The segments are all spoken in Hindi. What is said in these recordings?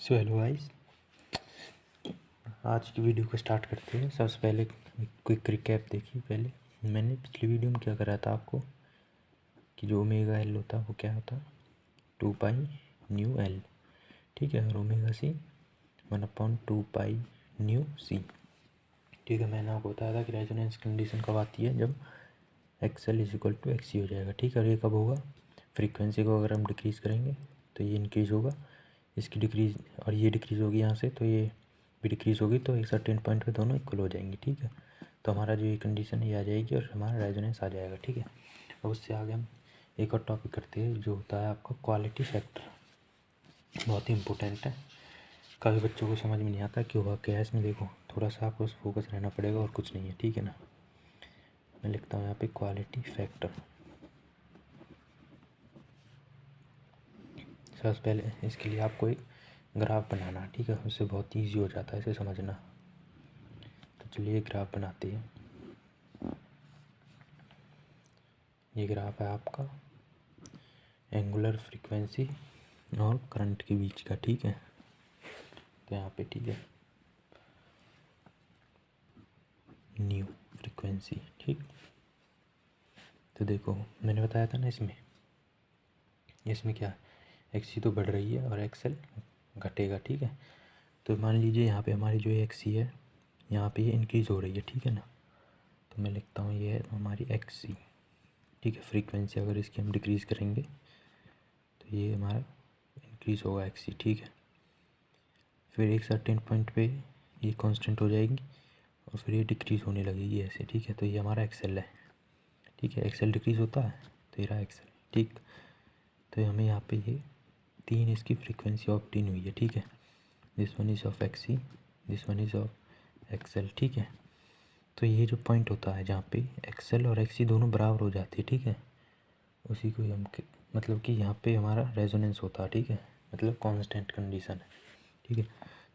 सो हेलो गाइस, आज की वीडियो को स्टार्ट करते हैं। सबसे पहले क्विक रिकैप देखिए। पहले मैंने पिछली वीडियो में क्या करा था आपको कि जो ओमेगा एल होता है वो क्या होता है 2 पाई न्यू एल, ठीक है, और ओमेगा सी 1/2 पाई न्यू सी, ठीक है। मैंने आपको बताया था कि रेजोनेंस कंडीशन कब आती है, जब X L is equal to X C हो जाएगा, ठीक है। और ये कब होगा, फ्रीक्वेंसी को अगर हम डिक्रीज़ करेंगे तो ये इंक्रीज़ होगा, इसकी डिक्रीज़ और ये डिक्रीज़ होगी यहाँ से, तो ये भी डिक्रीज़ होगी, तो एक सर्टेन पॉइंट पे दोनों इक्वल हो जाएंगी, ठीक है। तो हमारा जो ये कंडीशन है ये आ जाएगी और हमारा रेजोनेंस आ जाएगा, ठीक है। और उससे आगे हम एक और टॉपिक करते हैं जो होता है आपका क्वालिटी फैक्टर। बहुत ही इम्पोर्टेंट है, काफ़ी बच्चों को समझ में नहीं आता कि होगा क्या है इसमें। देखो, थोड़ा सा आपको फोकस रहना पड़ेगा और कुछ नहीं है, ठीक है ना। मैं लिखता हूँ यहाँ पे क्वालिटी फैक्टर। सबसे पहले इसके लिए आपको एक ग्राफ बनाना, ठीक है, उससे बहुत ईजी हो जाता है इसे समझना। तो चलिए ग्राफ बनाते हैं। ये ग्राफ है आपका एंगुलर फ्रीक्वेंसी और करंट के बीच का, ठीक है। तो यहाँ पे ठीक है न्यू फ्रीक्वेंसी, ठीक। तो देखो मैंने बताया था ना, इसमें क्या एक्सी तो बढ़ रही है और एक्सएल घटेगा, ठीक है। तो मान लीजिए यहाँ पे हमारी जो एक्सी है यहाँ पे ये इंक्रीज़ हो रही है, ठीक है ना। तो मैं लिखता हूँ ये है हमारी एक्सी, ठीक है। फ्रीक्वेंसी अगर इसकी हम डिक्रीज़ करेंगे तो ये हमारा इंक्रीज़ होगा एक्सी, ठीक है। फिर एक सर्टेन पॉइंट पे ये कांस्टेंट हो जाएगी और फिर ये डिक्रीज़ होने लगेगी ऐसे, ठीक है। तो ये हमारा एक्सएल है, ठीक है। एक्सएल डिक्रीज़ होता है तो ये रहा एक्सएल, ठीक। तो हमें यहाँ पे ये तीन इसकी फ्रीक्वेंसी ऑब्टेन हुई है, ठीक है। This one is of XC, this one is of XL, ठीक है। तो ये जो पॉइंट होता है जहाँ पे एक्सएल और एक्सी दोनों बराबर हो जाती है, ठीक है, उसी को हम मतलब कि यहाँ पे हमारा रेजोनेंस होता है, ठीक है, मतलब कांस्टेंट कंडीशन है, ठीक है।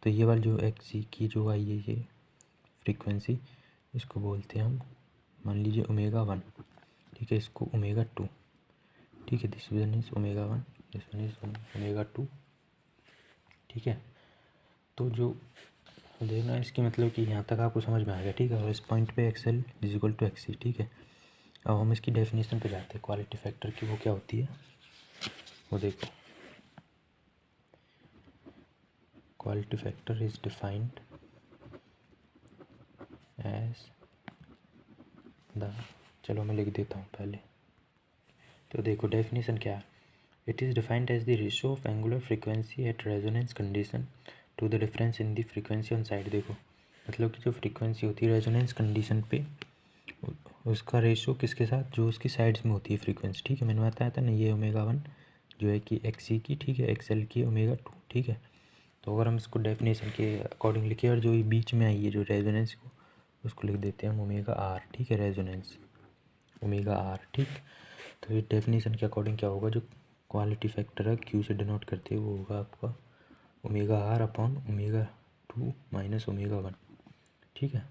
तो ये वाली जो एक्सी की जो आई है ये फ्रीक्वेंसी, इसको बोलते हैं हम, मान लीजिए ओमेगा 1, ठीक है, इसको ओमेगा 2, ठीक है। This one is omega 1, this one is omega 2, ठीक है। तो जो देखना इसकी मतलब कि यहाँ तक आपको समझ में आ गया, ठीक है। और इस पॉइंट पे XL is equal to XC, ठीक है। अब हम इसकी डेफिनेशन पे जाते हैं क्वालिटी फैक्टर की। वो क्या होती है वो देखो। Quality factor is defined as the, चलो मैं लिख देता हूँ पहले। तो देखो डेफिनेशन क्या है, it is defined as the ratio of angular frequency at resonance condition to the difference in the frequency on side. देखो मतलब कि जो फ्रीक्वेंसी होती है रेजोनेंस कंडीशन पे, उसका रेशियो किसके साथ, जो उसकी साइड्स में होती है फ्रीक्वेंसी, ठीक है। मैंने बताया था ना, ये ओमेगा 1 जो है कि एक्सी की, ठीक है, एक्सएल की ओमेगा 2, ठीक है। तो अगर हम इसको डेफिनेशन के अकॉर्डिंग लिखे और जो ये बीच में आई है जो रेजोनेंस को, उसको लिख देते हैं हम ओमेगा आर, ठीक है, रेजोनेंस ओमेगा आर, ठीक। तो ये डेफिनेशन के अकॉर्डिंग क्या होगा, जो क्वालिटी फैक्टर है क्यू से डिनोट करते हैं, वो होगा आपका omega R upon omega 2 minus omega 1, ठीक है।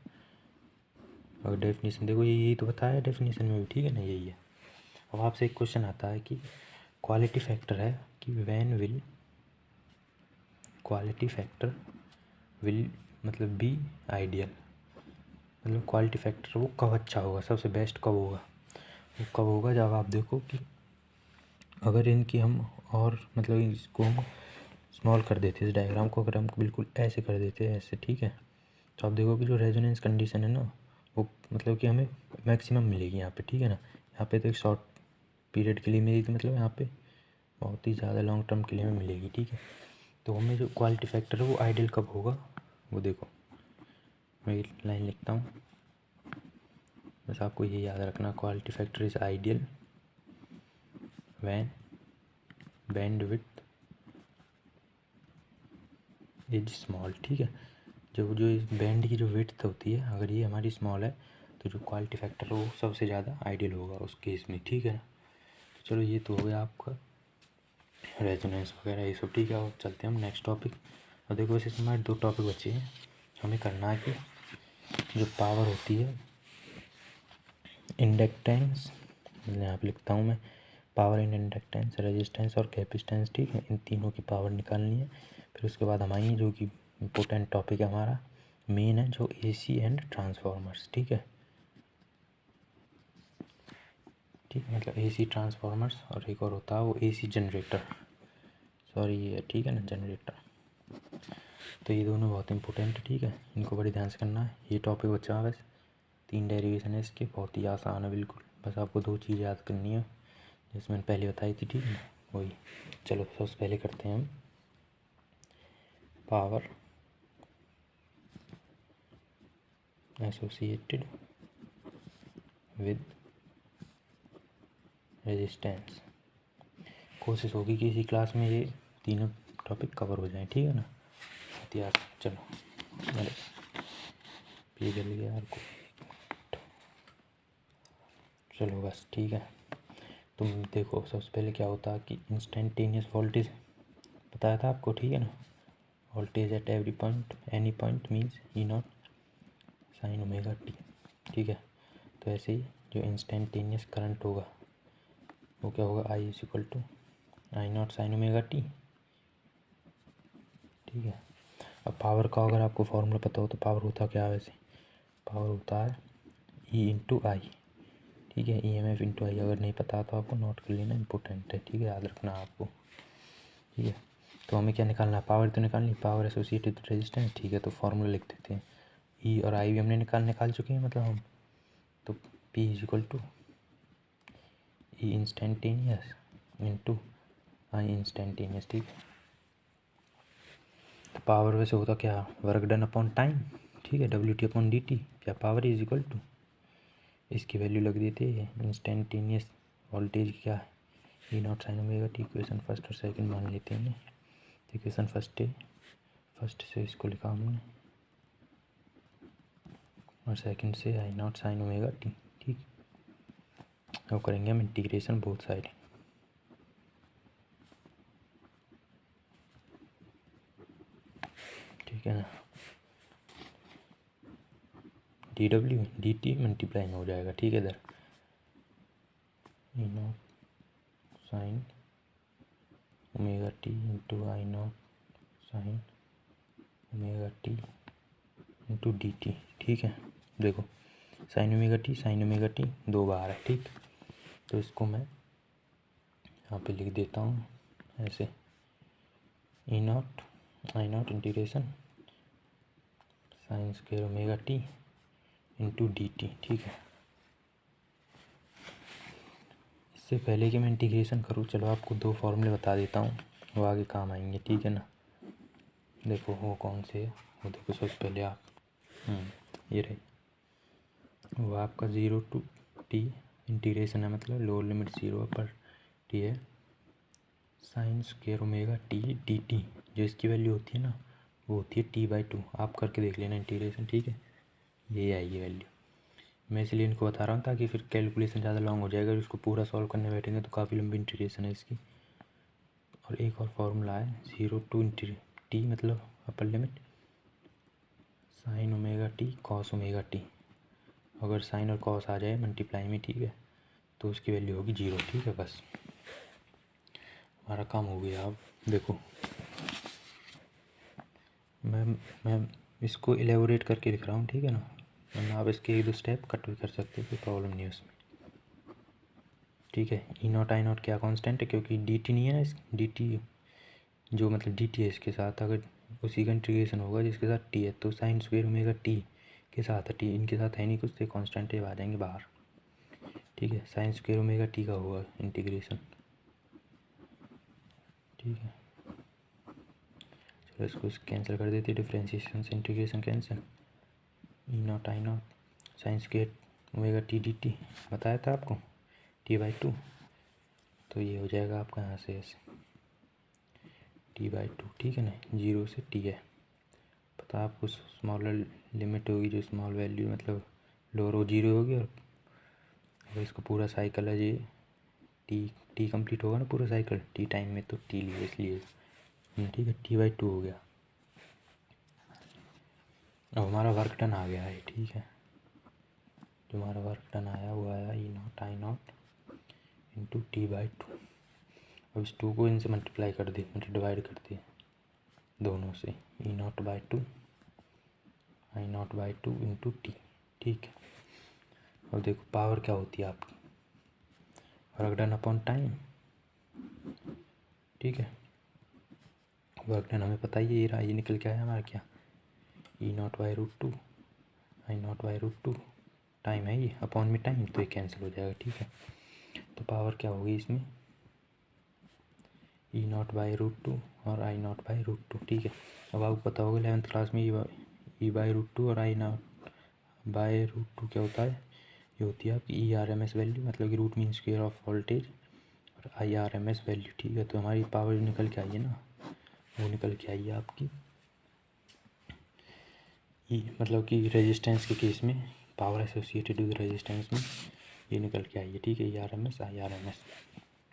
अगर डेफिनेशन देखो यही तो बताया डेफिनेशन में भी, ठीक है ना, यही है। अब आपसे एक क्वेश्चन आता है कि क्वालिटी फैक्टर है कि when will quality factor will मतलब बी आइडियल, मतलब क्वालिटी फैक्टर वो कब अच्छा होगा, सबसे बेस्ट कब होगा। वो कब होगा जब आप देखो कि अगर इनकी हम और मतलब इसको हम स्मॉल कर देते, इस डायग्राम को अगर हम बिल्कुल ऐसे कर देते हैं ऐसे, ठीक है, तो आप देखो कि जो रेजोनेंस कंडीशन है ना, वो मतलब कि हमें मैक्सिमम मिलेगी यहाँ पे, ठीक है ना। यहाँ पे तो एक शॉर्ट पीरियड के लिए मिली थी, मतलब यहाँ पे बहुत ही ज़्यादा लॉन्ग टर्म के लिए हमें मिलेगी, ठीक है। तो हमें जो क्वालिटी फैक्टर है वो आइडियल कब होगा, वो देखो मैं लाइन लिखता हूँ, बस आपको ये याद रखना, quality factor is ideal when bandwidth is small, ठीक है। जब जो इस बैंड की जो विड्थ होती है अगर ये हमारी स्मॉल है तो जो क्वालिटी फैक्टर है वो सबसे ज़्यादा आइडियल होगा उस केस में, ठीक है ना। तो चलो ये तो हो गया आपका रेजोनेंस वगैरह ये सब, ठीक है। और चलते हैं हम नेक्स्ट टॉपिक। और देखो वैसे हमारे 2 टॉपिक बचे हैं, हमें करना है कि जो पावर होती है इंडक्टेंस, यहाँ पे लिखता हूँ मैं, पावर इन इंडक्टेंस, रेजिस्टेंस और कैपेसिटेंस, ठीक है, इन तीनों की पावर निकालनी है। फिर उसके बाद हम आएंगे जो कि इम्पोर्टेंट टॉपिक है हमारा मेन है, जो एसी एंड ट्रांसफार्मर्स, ठीक है। ठीक है, मतलब एसी ट्रांसफार्मर्स और एक और होता है वो एसी जनरेटर, सॉरी ये ठीक है ना, जनरेटर। तो ये दोनों बहुत इंपॉर्टेंट है, ठीक है, इनको बड़ी ध्यान से करना है। ये टॉपिक बच्चा बस 3 डेरिवेशन है इसके, बहुत ही आसान है बिल्कुल। बस आपको 2 चीज़ याद करनी है जैसे मैंने पहले बताई थी, ठीक है, वही। चलो सबसे पहले करते हैं हम पावर एसोसिएटेड विद रेजिस्टेंस। कोशिश होगी कि इसी क्लास में ये तीनों टॉपिक कवर हो जाएं, ठीक है ना। इतिहास, चलो अरे ये जल गया यार को, चलो बस ठीक है। तुम देखो सबसे पहले क्या होता है कि इंस्टेंटेनियस वोल्टेज बताया था आपको, ठीक है ना। Voltage at every point any point means E naught sine omega T, ठीक है। तो ऐसे ही जो इंस्टेंटेनियस करंट होगा वो क्या होगा, I is equal to I not sine omega T, ठीक है। अब पावर का अगर आपको फॉर्मूला पता हो तो पावर होता क्या है, वैसे पावर होता है ई इंटू आई, ठीक है, ई एम एफ इंटू आई। अगर नहीं पता तो आपको नोट कर लेना, इंपॉर्टेंट है, ठीक है, याद रखना आपको, ठीक है। तो हमें क्या निकालना है, पावर तो निकालनी, पावर एसोसिएटेड रेजिस्टेंस, ठीक है। तो फॉर्मूला लिख देते हैं, ई और आई भी हमने निकाल चुके हैं मतलब हम। तो P is equal to E instantaneous into I instantaneous, ठीक है। तो पावर वैसे होता क्या, वर्क डन अपॉन टाइम, ठीक है, W T upon D T, या पावर इज इक्वल टू, इसकी वैल्यू लग देती है इंस्टेंटेनियस वोल्टेज क्या है, E naught sine omega T. Equation first और सेकंड मान लेते हैं। इक्वेशन फर्स्ट से इसको लिखा हमने और सेकंड से आई नॉट साइन ओमेगा टी, ठीक। अब करेंगे हम इंटीग्रेशन बोथ साइड, ठीक है ना। D W D T multiply में हो जाएगा, ठीक है। इधर E naught sine omega T into I not sine omega T into D T, ठीक है। देखो साइन ओमेगा टी 2 बार है, ठीक। तो इसको मैं यहाँ पे लिख देता हूँ ऐसे, E naught I naught integration sine square omega T into D T, ठीक है। इससे पहले कि मैं इंटीग्रेशन करूँ, चलो आपको 2 फॉर्मूले बता देता हूँ, वो आगे काम आएंगे, ठीक है ना। देखो वो कौन से है, वो देखो सबसे पहले आप ये रहे, वो आपका 0 टू टी इंटीग्रेशन है, मतलब लोअर लिमिट 0 पर टी है sign square omega T D T. जो इसकी वैल्यू होती है ना वो होती है t/2। आप करके देख लेना इंटीग्रेशन, ठीक है, ये आएगी वैल्यू। मैं इसलिए इनको बता रहा हूँ ताकि फिर कैलकुलेशन ज़्यादा लॉन्ग हो जाएगा, उसको पूरा सॉल्व करने बैठेंगे तो काफ़ी लंबी इंटीग्रेशन है इसकी। और एक और फॉर्मूला है 0 टू टी, मतलब upper limit sign omega T cos omega T. अगर साइन और कॉस आ जाए मल्टीप्लाई में, ठीक है, तो उसकी वैल्यू होगी 0, ठीक है। बस हमारा काम हो गया। अब देखो मैं इसको एलेबोरेट करके लिख रहा हूँ, ठीक है ना, वरना आप इसके 1-2 स्टेप कट भी कर सकते हो, कोई प्रॉब्लम नहीं है उसमें, ठीक है। ई नॉट आई नॉट क्या कांस्टेंट है, क्योंकि डी टी नहीं है ना, इस डी टी जो मतलब डी टी है इसके साथ, अगर उसी का इंटीग्रेशन होगा जिसके साथ टी है, तो साइन स्क्वायर ओमेगा टी के साथ है, टी इनके साथ है नहीं कुछ, तो कांस्टेंट है, आ जाएंगे बाहर, ठीक है। साइन स्क्वायर ओमेगा टी का होगा इंटीग्रेशन, ठीक है। चलो इसको कैंसिल कर देते, डिफ्रेंशिएशन से integration cancel, E naught I not sign square omega T D T बताया था आपको t/2। तो ये हो जाएगा आपका यहाँ से ऐसे t/2, ठीक है ना, 0 से t है। पता आपको स्मॉलर लिमिट होगी, जो स्मॉल वैल्यू मतलब लोअर वो 0 होगी, और इसको पूरा साइकिल है ये टी कंप्लीट होगा ना पूरा साइकिल टी टाइम में, तो टी लिए इसलिए, ठीक है, t/2 हो गया। अब हमारा वर्क डन आ गया है, ठीक है। जो हमारा वर्क डन आया वो आया E naught I naught into T by two. अब इस 2 को इनसे मल्टीप्लाई कर दिए, मतलब डिवाइड कर दिए दोनों से, E naught by two I naught by two into T. ठीक है, अब देखो पावर क्या होती है आपकी, वर्क डन अपॉन टाइम। ठीक है, वर्क डन हमें पता ही है, ये रहा, ये निकल के आया हमारा क्या, E naught by root two I naught by root two, time है ये, अपॉन में टाइम, तो ये कैंसिल हो जाएगा। ठीक है, तो पावर क्या होगी इसमें, ई नॉट बाई रूट टू और I naught by root to. ठीक है, अब आपको पता होगा 11th क्लास में ई बाई रूट टू और I naught by root two क्या होता है, ये होती है आपकी E R M S value, मतलब कि root mean square of voltage और I R M S value. ठीक है, तो हमारी पावर निकल के आई है ना, वो निकल के आई है आपकी ई, मतलब कि रेजिस्टेंस के केस में पावर एसोसिएटेड विद रेजिस्टेंस में ये निकल के आई है। ठीक है, E R M S I R M S.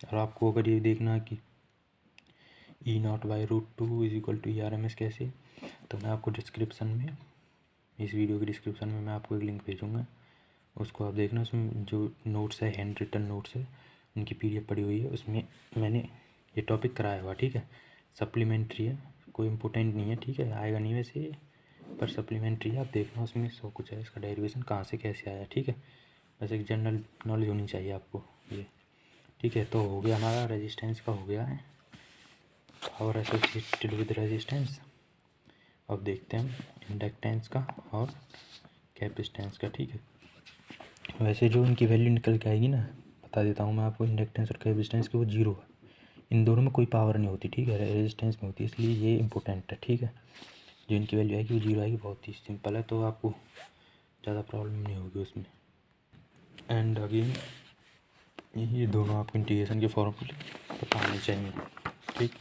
और आपको अगर ये देखना कि E naught by root two is equal to E R M S कैसे, तो मैं आपको डिस्क्रिप्शन में, इस वीडियो के डिस्क्रिप्शन में मैं आपको एक लिंक भेजूँगा, उसको आप देखना, उसमें जो नोट्स है, हैंड रिटन नोट्स है, उनकी PDF पड़ी हुई है, उसमें मैंने ये टॉपिक कराया हुआ। ठीक है, सप्लीमेंट्री है, कोई इम्पोर्टेंट नहीं है। ठीक है, आएगा नहीं वैसे, पर सप्लीमेंट्री है, आप देखना उसमें सब कुछ है, इसका डेरिवेशन कहाँ से कैसे आया। ठीक है, बस एक जनरल नॉलेज होनी चाहिए आपको ये। ठीक है, तो हो गया हमारा रेजिस्टेंस का, हो गया है पावर एसोसिएटेड विद रेजिस्टेंस। अब देखते हैं हम इंडक्टेंस का और कैपेसिटेंस का। ठीक है, वैसे जो इनकी वैल्यू निकल के आएगी ना, बता देता हूँ मैं आपको, इंडक्टेंस और कैपेसिटेंस की वो जीरो है, इन दोनों में कोई पावर नहीं होती। ठीक है, रेजिस्टेंस में होती है, इसलिए ये इंपॉर्टेंट है। ठीक है, जो इनकी वैल्यू आएगी वो जीरो आएगी, बहुत ही सिंपल है, तो आपको ज़्यादा प्रॉब्लम नहीं होगी उसमें। एंड अगेन ये दोनों आपको इंटीग्रेशन के फॉर्मूले पता होने चाहिए। ठीक,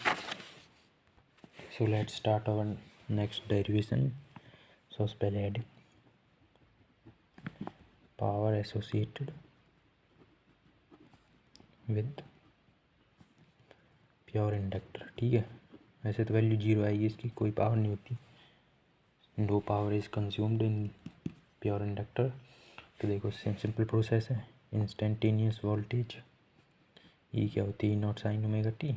so let's start our next derivation. So पहले adding power associated with pure inductor. ठीक है, वैसे तो वैल्यू जीरो आएगी, इसकी कोई पावर नहीं होती, no power is consumed in pure inductor. तो देखो सिंपल प्रोसेस है, इंस्टेंटेनियस वोल्टेज ई क्या होती है, not sine omega T,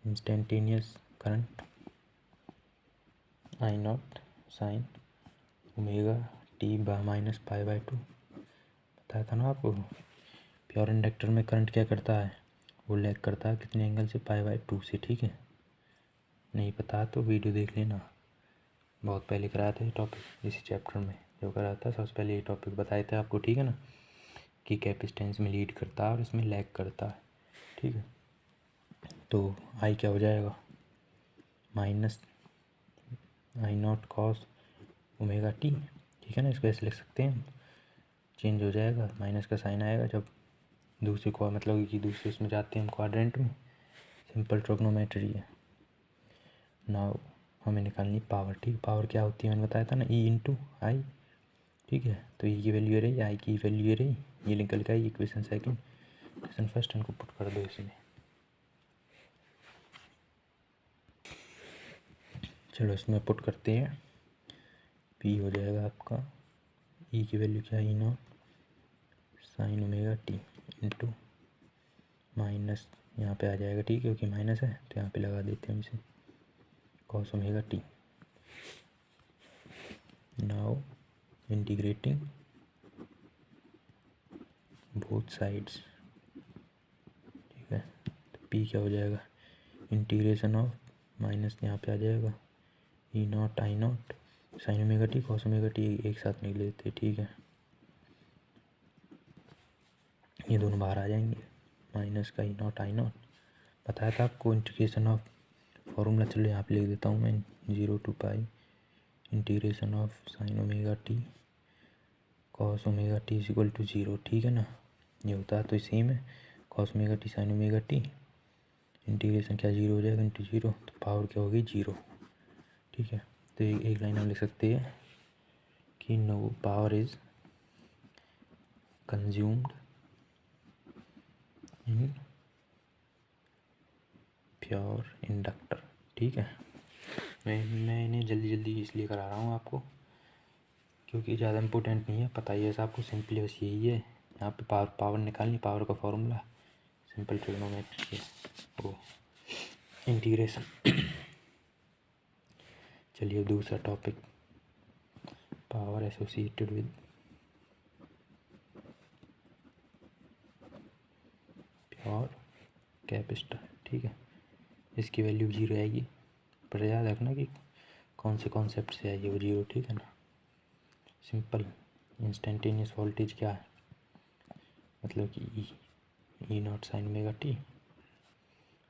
instantaneous current I not sine omega T by minus pi by two. बताया था ना आपको, प्योर इंडक्टर में करंट क्या करता है, वो लैग करता है कितने एंगल से, पाई बाई टू से। ठीक है, नहीं पता तो वीडियो देख लेना, बहुत पहले कराया था ये टॉपिक, इसी चैप्टर में जो कराया था सबसे पहले ये टॉपिक बताए थे आपको। ठीक है ना, कि कैपेसिटेंस में लीड करता है और इसमें लैग करता है। ठीक है, तो आई क्या हो जाएगा, minus I not cos omega T. ठीक है ना, इसको ऐसे लिख सकते हैं, चेंज हो जाएगा, माइनस का साइन आएगा जब दूसरे को, मतलब कि दूसरे इसमें जाते हैं हम क्वाड्रेंट में, सिंपल ट्रिग्नोमेट्री है। नाउ हमें निकालनी पावर। ठीक, पावर क्या होती है मैंने बताया था ना, ई इंटू आई। ठीक है, तो ई की वैल्यू ये रही, आई की वैल्यू ये रही, ये निकल के आई इक्वेशन सेकंड, इक्वेशन फर्स्ट इनको पुट कर दो इसमें। चलो इसमें पुट करते हैं, पी हो जाएगा आपका, ई की वैल्यू क्या है, E naught sine omega T into minus, यहाँ पे आ जाएगा। ठीक है, क्योंकि माइनस है तो यहाँ पे लगा देते हैं इसे, cos omega T. Now integrating both sides. ठीक है, तो पी क्या हो जाएगा, इंटीग्रेशन ऑफ माइनस यहाँ पे आ जाएगा, E naught I not sine omega T cos omega T एक साथ निकल लेते। ठीक है, ये दोनों बाहर आ जाएंगे, माइनस का ई नॉट आई नॉट, बताया था आपको इंटीग्रेशन ऑफ फॉर्मूला। चलो यहाँ पे लिख देता हूँ मैं, 0 to pi integration of sine omega T cos omega T is equal to 0। ठीक है ना, ये होता है तो सेम है, cos omega T sign omega T, integration क्या जीरो हो जाएगा इंटू जीरो, तो पावर क्या होगी जीरो। ठीक है, तो एक लाइन हम लिख सकते हैं कि no power is consumed in pure inductor. ठीक है, मैं इन्हें जल्दी जल्दी इसलिए करा रहा हूँ आपको, क्योंकि ज़्यादा इम्पोर्टेंट नहीं है, पता ही है आपको, सिंपली बस यही है यहाँ पे पावर निकालनी, पावर का फॉर्मूला सिंपल ट्रिग्नोमेट्री वो इंटीग्रेशन। चलिए दूसरा topic, power associated with pure capacitor. ठीक है, इसकी वैल्यू 0 आएगी, पर याद रखना कि कौन से कॉन्सेप्ट से आएगी वो 0। ठीक है ना, सिंपल इंस्टेंटेनियस वोल्टेज क्या है, मतलब कि E naught sine omega T,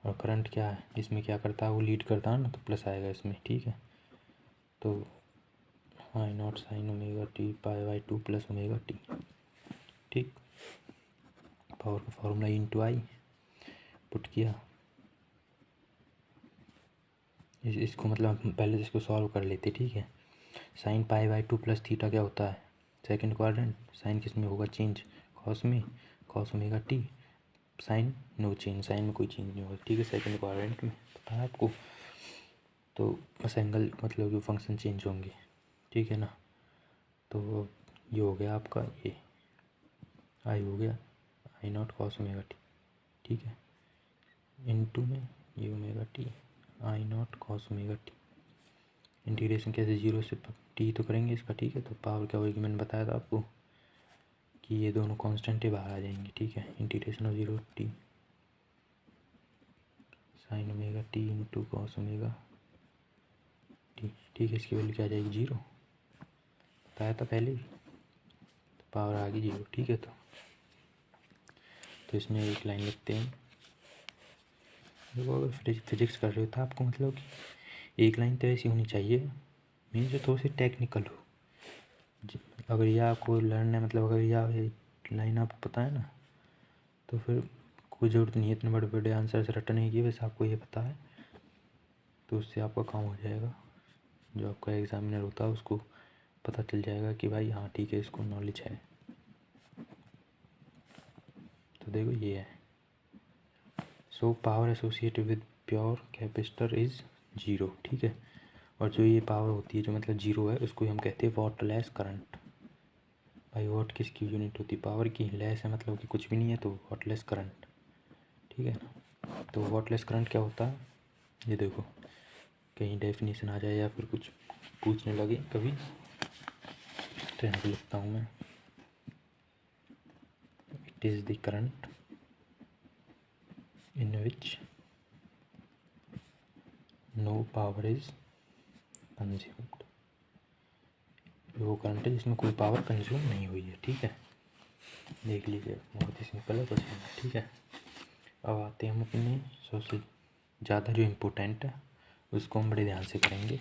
और करंट क्या है, इसमें क्या करता है वो लीड करता है ना, तो प्लस आएगा इसमें। ठीक है, तो I not sine omega T pi by 2 plus omega T. ठीक, पावर का फॉर्मूला इंटू आई पुट किया। इसको मतलब हम पहले इसको सॉल्व कर लेते। ठीक है, sine pi by 2 plus theta क्या होता है, सेकंड क्वाड्रेंट, साइन किस में होगा चेंज, कॉस में, cos omega T, sine no change, sine में कोई चेंज नहीं होगा। ठीक है, सेकंड क्वाड्रेंट में पता है आपको, तो बस एंगल मतलब कि फंक्शन चेंज होंगे। ठीक है ना, तो ये हो गया आपका, ये आई हो गया आई नॉट कॉस ओमेगा टी। ठीक है, इनटू में ये omega T I not cos omega T. Integration कैसे, 0 से टी तो करेंगे इसका। ठीक है, तो पावर क्या होगी, मैंने बताया था आपको कि ये दोनों कांस्टेंट ही बाहर आ जाएंगे। ठीक है, integration of 0 T sign omega T into cos omega T. ठीक है, इसकी वैल्यू क्या आ जाएगी 0, बताया था पहले ही, तो पावर आ गई 0। ठीक है, तो इसमें एक लाइन लिखते हैं। देखो अगर फिजिक्स कर रहे हो तो आपको मतलब कि एक लाइन तो ऐसी होनी चाहिए, मीन्स जो थोड़ी सी टेक्निकल हो। अगर ये आपको लर्न है, मतलब अगर ये लाइन आपको पता है ना, तो फिर कोई ज़रूरत नहीं है इतने बड़े बड़े आंसर रटने की। वैसे आपको ये पता है तो उससे आपका काम हो जाएगा। जो आपका एग्जामिनर होता है उसको पता चल जाएगा कि भाई हाँ ठीक है, इसको नॉलेज है। तो देखो ये है, so power associated with pure capacitor is 0। ठीक है, और जो ये पावर होती है जो मतलब 0 है, उसको हम कहते हैं वॉट लेस करंट। भाई वॉट किसकी यूनिट होती है, पावर की, लेस है मतलब कि कुछ भी नहीं है, तो वॉट लेस करंट। ठीक है ना, तो वॉट लेस करंट क्या होता है, ये देखो कहीं डेफिनेशन आ जाए या फिर कुछ पूछने लगे कभी, तो यहाँ पे लिखता हूँ मैं, it is the current in which no power is consumed. वो करंट है जिसमें कोई पावर कंज्यूम नहीं हुई है। ठीक है, देख लीजिए बहुत ही सिंपल है क्वेश्चन। ठीक है, अब आते हैं हम अपने सबसे ज़्यादा जो इम्पोर्टेंट है उसको हम बड़े ध्यान से करेंगे।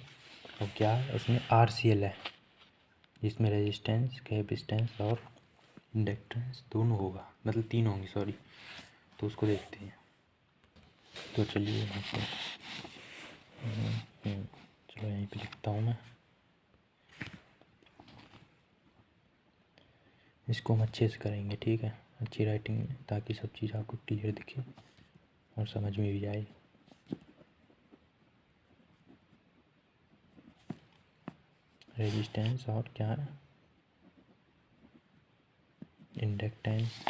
अब क्या है, इसमें RCL है, जिसमें रेजिस्टेंस, कैपेसिटेंस और इंडक्टेंस दोनों होगा, मतलब 3 होंगी सॉरी। तो उसको देखते हैं। तो चलिए यहाँ पे चलो यहीं पे लिखता हूँ मैं, इसको हम अच्छे से करेंगे। ठीक है, अच्छी राइटिंग में, ताकि सब चीज़ आपको क्लियर दिखे और समझ में भी आए। रेजिस्टेंस और क्या है, inductance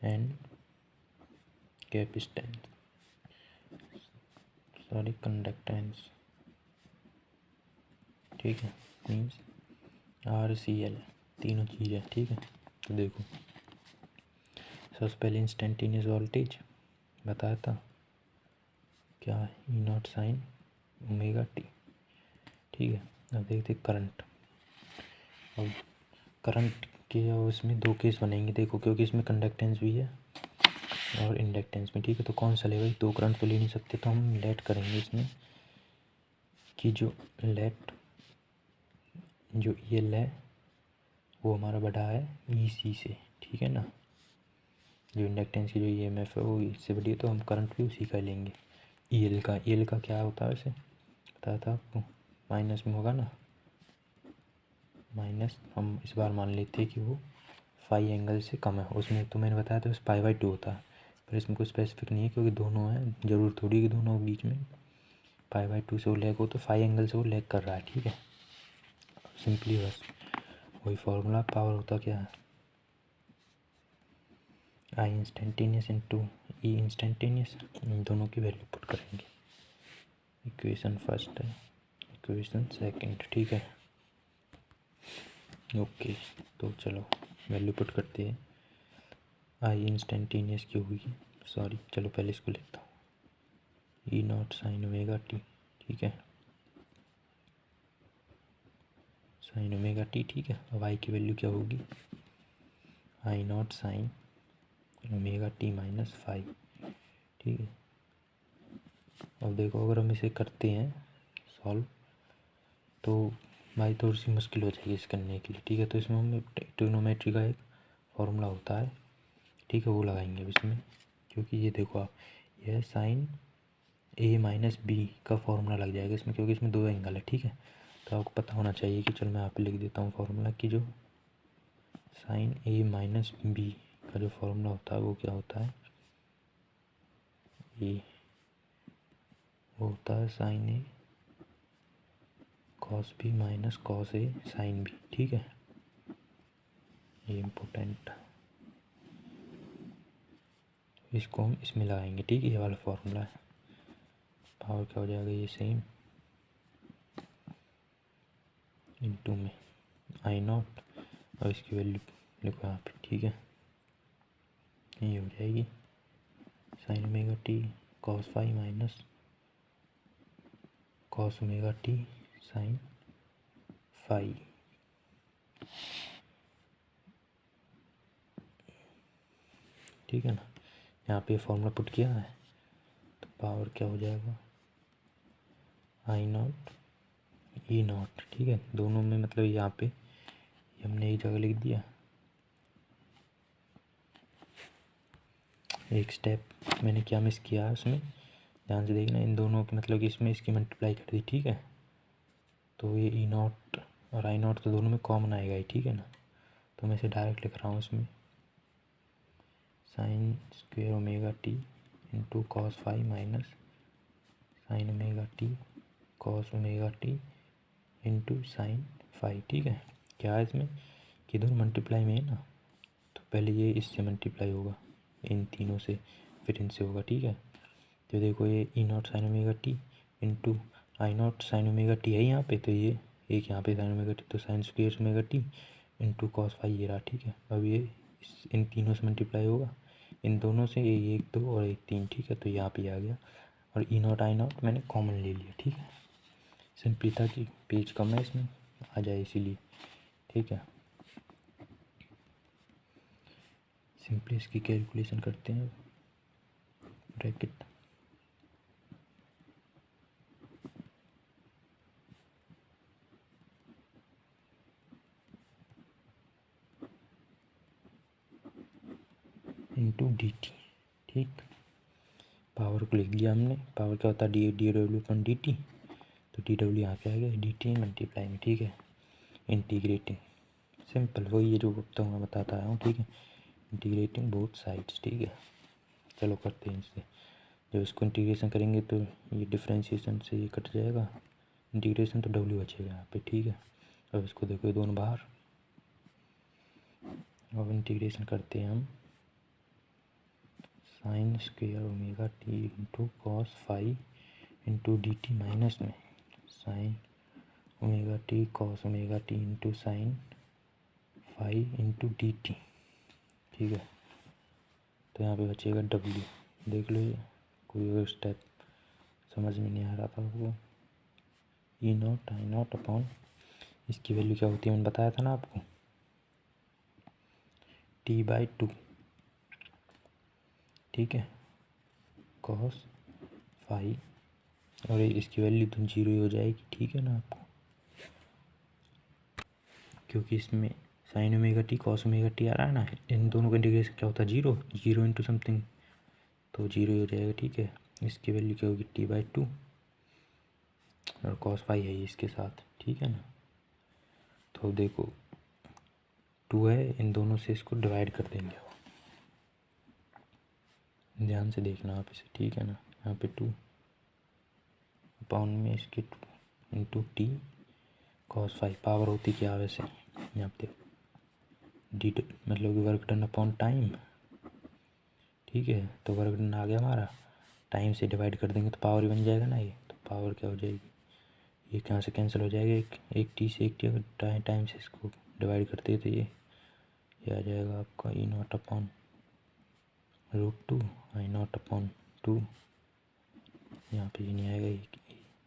and capacitance, sorry conductance. ठीक है, मीन्स RCL, तीनों चीज़ें। ठीक है, तो देखो सबसे पहले इंस्टेंटेनियस वोल्टेज बताया था क्या, E naught sine omega T. ठीक है, अब देखते करंट। अब करंट के उसमें 2 केस बनेंगे देखो, क्योंकि इसमें कंडक्टेंस भी है और इंडक्टेंस में। ठीक है, तो कौन सा ले भाई, 2 करंट तो ले नहीं सकते, तो हम लेट करेंगे इसमें कि जो लेट जो EL है वो हमारा बढ़ा है EC से। ठीक है ना, जो इंडक्टेंस की जो EMF है वो इससे बढ़ी है, तो हम करंट भी उसी का लेंगे। EL का क्या होता है वैसे बताया था आपको, माइनस में होगा ना, माइनस हम इस बार मान लेते हैं कि वो फाई एंगल से कम है। उसमें तो मैंने बताया था पाई बाई 2 होता है, पर इसमें कोई स्पेसिफिक नहीं है क्योंकि दोनों हैं, ज़रूर थोड़ी कि दोनों बीच में पाई बाई 2 से वो लैग हो, तो फाई एंगल से वो लैग कर रहा है। ठीक है, सिंपली बस वही फॉर्मूला, पावर होता क्या है आई इंस्टेंटेनियस इंटू ई इंस्टेंटेनियस, इन दोनों की वैल्यू पुट करेंगे। इक्वेशन फर्स्ट है, इक्वेशन सेकंड, ठीक है। ओके, तो चलो वैल्यू पुट करते हैं। आई इंस्टेंटेनियस की होगी, सॉरी चलो पहले इसको लिखता हूँ, ई नॉट साइन ओमेगा टी, ठीक है, साइन ओमेगा टी, ठीक है। अब आई की वैल्यू क्या होगी, I not sine omega T minus 5, ठीक है। अब देखो अगर हम इसे करते हैं सॉल्व तो भाई थोड़ी सी मुश्किल हो जाएगी इस करने के लिए, ठीक है। तो इसमें हम ट्रिग्नोमेट्री का एक फॉर्मूला होता है, ठीक है, वो लगाएंगे अब इसमें, क्योंकि ये देखो आप, यह साइन ए माइनस बी का फॉर्मूला लग जाएगा इसमें, क्योंकि इसमें दो एंगल है, ठीक है। तो आपको पता होना चाहिए कि चलो मैं यहाँ पे लिख देता हूँ फॉर्मूला कि जो साइन ए माइनस बी का जो फॉर्मूला होता है वो क्या होता है, ये होता है sign A cos B minus cos A sine B, ठीक है। ये इम्पोर्टेंट, इसको हम इसमें लगाएंगे, ठीक है, ये वाला फॉर्मूला है। पावर क्या हो जाएगा, ये सेम इनटू में आई नॉट, और इसकी वैल्यू लिखो यहाँ पे, ठीक है। ये हो जाएगी sine omega T cos 5 minus cos omega T sine 5, ठीक है ना। यहाँ पे फॉर्मूला पुट किया है तो पावर क्या हो जाएगा, आई नॉट ई नॉट, ठीक है। दोनों में मतलब यहाँ पे हमने एक जगह लिख दिया, एक स्टेप मैंने क्या मिस किया है उसमें, ध्यान से देखना, इन दोनों की मतलब कि इसमें इसकी मल्टीप्लाई कर दी, ठीक है। तो ये ई नॉट और आई नॉट तो दोनों में कॉमन आएगा ही, ठीक है ना। तो मैं इसे डायरेक्ट लिख रहा हूँ इसमें, sign square omega T into cos 5 minus sign omega T cos omega T into sine 5, ठीक है। क्या है इसमें कि दोनों मल्टीप्लाई में है ना, तो पहले ये इससे मल्टीप्लाई होगा इन तीनों से, फिर इनसे होगा, ठीक है। तो देखो ये E naught sine omega T into I not sine omega T है यहाँ पे, तो ये एक यहाँ पे साइन ओमेगा टी, तो sine square omega T into cos 5 ये रहा, ठीक है। अब ये इन तीनों से मल्टीप्लाई होगा, इन दोनों से ये एक दो और एक तीन, ठीक है। तो यहाँ पे आ गया, और ई नॉट आई नॉट मैंने कॉमन ले लिया, ठीक है। सिंपली था कि पेज कम है इसमें आ जाए इसीलिए, ठीक है। सिंपली इसकी कैलकुलेशन करते हैं, ब्रैकेट इंटू डी टी, ठीक। पावर को लिख दिया हमने, पावर क्या होता है डी डब्ल्यू अपन डी टी, तो डी डब्ल्यू यहाँ पे आ गया डी टी मल्टीप्लाई में, ठीक है। इंटीग्रेटिंग सिंपल वही है जो तो मैं बताता आया हूँ, ठीक है। इंटीग्रेटिंग बोथ साइड्स, ठीक है। चलो करते हैं इससे, जब इसको इंटीग्रेशन करेंगे तो ये डिफ्रेंशिएशन से ये कट जाएगा, इंटीग्रेशन तो डब्ल्यू बचेगा यहाँ पे, ठीक है। अब इसको देखो ये दोनों बाहर, अब इंटीग्रेशन करते हैं हम, sine square omega T into cos 5 into D T minus में sine omega T cos omega T into sine 5 into D T, ठीक है। तो यहाँ पे बचेगा डब्ल्यू, देख लो ये कोई और स्टेप समझ में नहीं आ रहा था वो, ई नॉट आई नॉट अपॉन इसकी वैल्यू क्या होती है मैंने बताया था ना आपको, T/2, ठीक है, कॉस 5, और इसकी वैल्यू तो 0 ही हो जाएगी, ठीक है ना आपको, क्योंकि इसमें sine omega T cos omega T आ रहा है ना, इन दोनों का इंटीग्रेशन क्या होता है 0 0 इंटू समथिंग, तो 0 ही हो जाएगा, ठीक है। इसकी वैल्यू क्या होगी T/2, और कॉस 5 है इसके साथ, ठीक है ना। तो देखो 2 है, इन दोनों से इसको डिवाइड कर देंगे, ध्यान से देखना आप इसे, ठीक है ना। यहाँ पे 2 अपॉन में इसके 2 इंटू टी कॉस 5, पावर होती क्या वैसे यहाँ पे डी, मतलब कि वर्क डन अपॉन टाइम, ठीक है। तो वर्क डन आ गया हमारा। टाइम से डिवाइड कर देंगे तो पावर ही बन जाएगा ना ये। तो पावर क्या हो जाएगी, ये कहाँ से कैंसिल हो जाएगा, एक टी से एक टी अगर टाइम से इसको डिवाइड करते हैं तो ये आ जाएगा आपका E naught upon √2 I naught upon 2। यहाँ पे ये नहीं आएगा,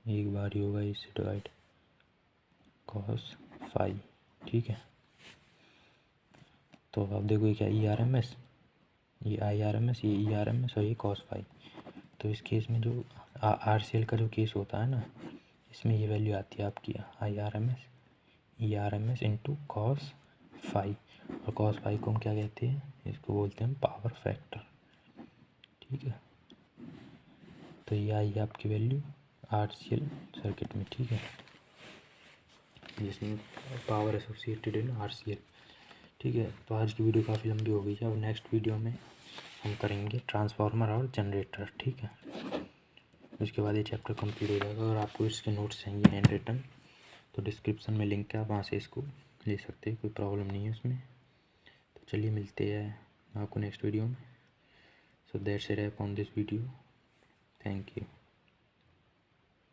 एक बार ही होगा इससे डिवाइड cos फाई। ठीक है। तो अब देखो ये क्या ERMS, ये IRMS, ये ERMS और ये cos फाई। तो इस केस में जो RCL का जो केस होता है ना, इसमें ये वैल्यू आती है आपकी IRMS ERMS into cos phi. और cos फाई को हम क्या कहते हैं, इसको बोलते हैं पावर फैक्टर। ठीक है। तो ये आई आपकी वैल्यू RCL सर्किट में। ठीक है, जिसमें पावर एसोसिएटेड इन RCL। ठीक है। तो आज की वीडियो काफ़ी लंबी हो गई है। अब नेक्स्ट वीडियो में हम करेंगे ट्रांसफार्मर और जनरेटर। ठीक है। उसके बाद ये चैप्टर कंप्लीट हो जाएगा। और आपको इसके नोट्स चाहिए हैंड रिटन तो डिस्क्रिप्शन में लिंक है, आप वहाँ से इसको ले सकते हैं, कोई प्रॉब्लम नहीं है उसमें। तो चलिए मिलते हैं आपको नेक्स्ट वीडियो में। So that's it on this video. Thank you.